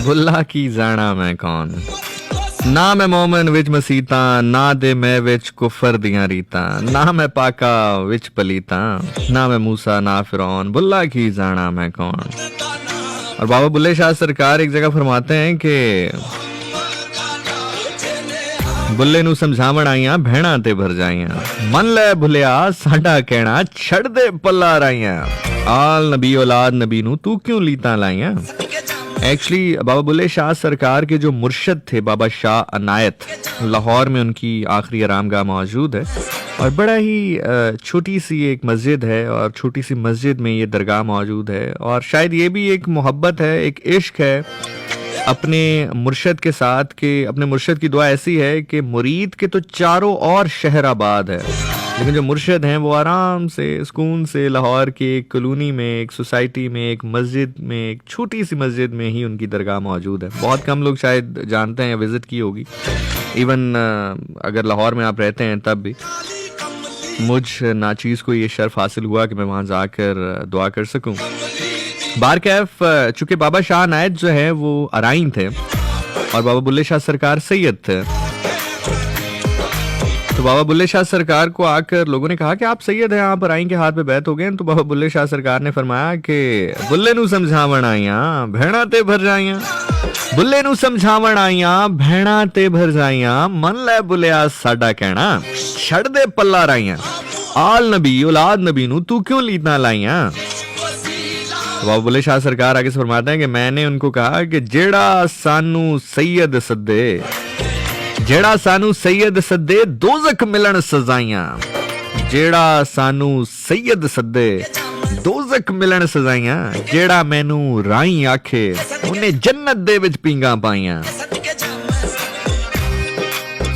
बुल्ला की जाना मैं कौन। ना मैं मोमन विच मसीता, ना दे मैं विच कुफर दियां रीता, ना मैं पाका विच पलीता, ना मैं मूसा ना फिरौन, बुल्ला की जाना मैं कौन। और बाबा बुल्ले शाह सरकार एक जगह फरमाते हैं कि बुल्ले नू समझावण आईयां भैणा ते भर जाईयां, मन ले भुलिया साडा कहना छड़ दे पल्ला राईयां, आल नबी औलाद नबी नू तू क्यों लीता लाईयां। एक्चुअली बाबा बुल्ले शाह सरकार के जो मुर्शद थे बाबा शाह अनायत, लाहौर में उनकी आखिरी आरामगाह मौजूद है और बड़ा ही छोटी सी एक मस्जिद है और छोटी सी मस्जिद में ये दरगाह मौजूद है। और शायद ये भी एक मोहब्बत है, एक इश्क है अपने मुर्शद के साथ के अपने मुर्शद की दुआ ऐसी है कि मुरीद के तो चारों और शहर आबाद है, लेकिन जो मुर्शद हैं वो आराम से सुकून से लाहौर की एक कॉलोनी में, एक सोसाइटी में, एक मस्जिद में, एक छोटी सी मस्जिद में ही उनकी दरगाह मौजूद है। बहुत कम लोग शायद जानते हैं या विजिट की होगी। इवन अगर लाहौर में आप रहते हैं तब भी मुझ नाचीज़ को ये शर्फ हासिल हुआ कि मैं वहाँ जाकर दुआ कर सकूँ। बार कैफ चूँकि बाबा शाह अनायत जो है वो अराइन थे और बाबा बुल्ले शाह सरकार सैयद थे, तो बाबा बुल्ले शाह सरकार को आकर लोगों ने कहा कि आप सैयद हैं, आप अराइन के हाथ पे बैत हो गए। तो बाबा बुल्ले शाह सरकार ने फरमाया कि बुल्ले नू समझावण आईयां भेड़ा ते भर जाईयां, बुल्ले नू समझावण आईयां भेड़ा ते भर जाईयां, मन ले बुलिया साडा कहना छड़ दे पल्ला राईयां, आल नबी औलाद नबी नू तू क्यों लीता लाईयां। बाबा बुल्ले शाह सरकार आगे से फरमाते हैं कि मैंने उनको कहा कि जेड़ा सानू सैयद सदे, जेड़ा सानू सैयद सदे दोज़ख मिलन सजाइयां, जेड़ा सानू सैयद सदे दोज़ख मिलन सजाइयां, जेड़ा मैनू राई आखे उन्हें जन्नत दे विच पींगा पाइयां।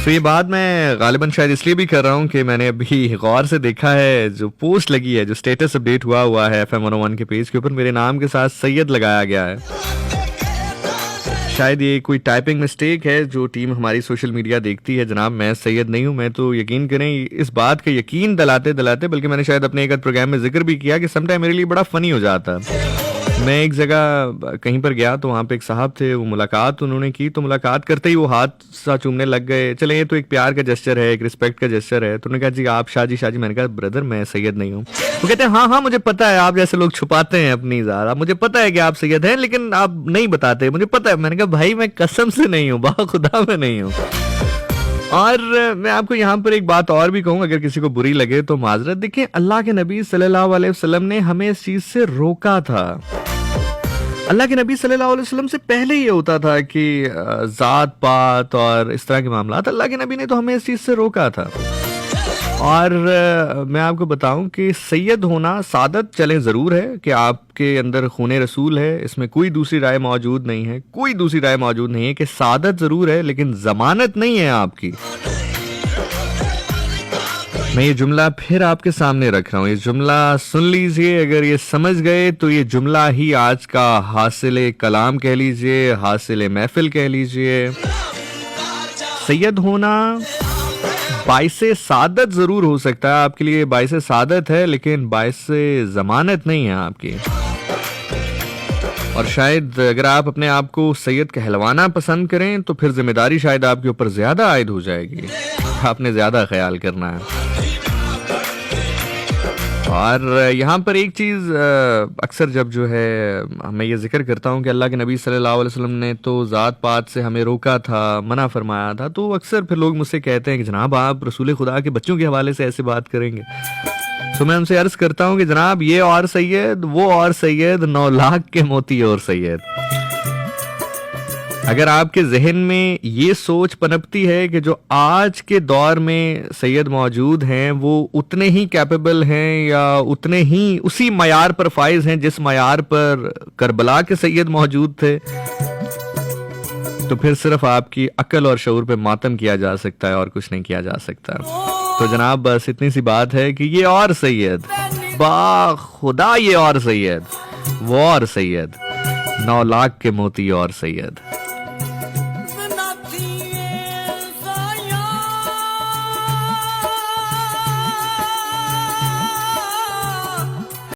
तो ये बात मैं गालिबन शायद इसलिए भी कर रहा हूँ कि मैंने अभी गौर से देखा है जो पोस्ट लगी है, जो स्टेटस अपडेट हुआ है FM 101 के पेज के ऊपर मेरे नाम के साथ सैयद लगाया गया है। शायद ये कोई टाइपिंग मिस्टेक है जो टीम हमारी सोशल मीडिया देखती है। जनाब मैं सैयद नहीं हूँ, मैं तो यकीन करें इस बात का यकीन दिलाते दिलाते, बल्कि मैंने शायद अपने एक प्रोग्राम में जिक्र भी किया कि समटाइम मेरे लिए बड़ा फनी हो जाता है। मैं एक जगह कहीं पर गया तो वहाँ पे एक साहब थे, वो मुलाकात उन्होंने की, तो मुलाकात करते ही वो हाथ सा चूमने लग गए। चले ये तो एक प्यार का जेस्चर है, एक रिस्पेक्ट का जेस्चर है। तो उन्होंने कहा जी आप शाहजी शाहजी। मैंने कहा ब्रदर मैं सैयद नहीं हूँ। वो कहते हैं हाँ मुझे पता है, आप जैसे लोग छुपाते हैं अपनी ज़ात, मुझे पता है कि आप सैयद हैं लेकिन आप नहीं बताते, मुझे पता है। मैंने कहा भाई मैं कसम से नहीं हूँ, बाखुदा मैं नहीं हूँ। और मैं आपको यहाँ पर एक बात और भी कहूँ, अगर किसी को बुरी लगे तो माजरत। देखिए अल्लाह के नबी सल्लल्लाहु अलैहि वसल्लम ने हमें इस चीज़ से रोका था। अल्लाह के नबी सल्लल्लाहु अलैहि वसल्लम से पहले ये होता था कि जात पात और इस तरह के मामलात, अल्लाह के नबी ने तो हमें इस चीज़ से रोका था। और मैं आपको बताऊं कि सैयद होना सादत चले ज़रूर है कि आपके अंदर खूने रसूल है, इसमें कोई दूसरी राय मौजूद नहीं है, कोई दूसरी राय मौजूद नहीं है कि सादत ज़रूर है लेकिन ज़मानत नहीं है आपकी। मैं ये जुमला फिर आपके सामने रख रहा हूँ, ये जुमला सुन लीजिए। अगर ये समझ गए तो ये जुमला ही आज का हासिल कलाम कह लीजिए, हासिल महफिल कह लीजिए। सैयद होना बाइसे सादत जरूर हो सकता है आपके लिए, बाइसे सादत है लेकिन बाइसे जमानत नहीं है आपकी। और शायद अगर आप अपने आप को सैयद कहलवाना पसंद करें तो फिर जिम्मेदारी शायद आपके ऊपर ज्यादा आयद हो जाएगी, आपने ज्यादा ख्याल करना है। और यहाँ पर एक चीज़ अक्सर जब जो है मैं ये जिक्र करता हूँ कि अल्लाह के नबी सल्लल्लाहु अलैहि वसल्लम ने तो ज़ात पात से हमें रोका था, मना फरमाया था, तो अक्सर फिर लोग मुझसे कहते हैं कि जनाब आप रसूल खुदा के बच्चों के हवाले से ऐसे बात करेंगे। तो मैं उनसे अर्ज़ करता हूँ कि जनाब ये और सैयद वो और सैयद 9 लाख के मोती और सैयद। अगर आपके जहन में ये सोच पनपती है कि जो आज के दौर में सैयद मौजूद हैं वो उतने ही कैपेबल हैं या उतने ही उसी मयार पर फाइज हैं जिस मयार पर करबला के सैयद मौजूद थे, तो फिर सिर्फ आपकी अक्ल और शऊर पे मातम किया जा सकता है और कुछ नहीं किया जा सकता। तो जनाब बस इतनी सी बात है कि ये और सैयद, बा खुदा ये और सैयद, वो और सैयद, 9 लाख के मोती और सैयद।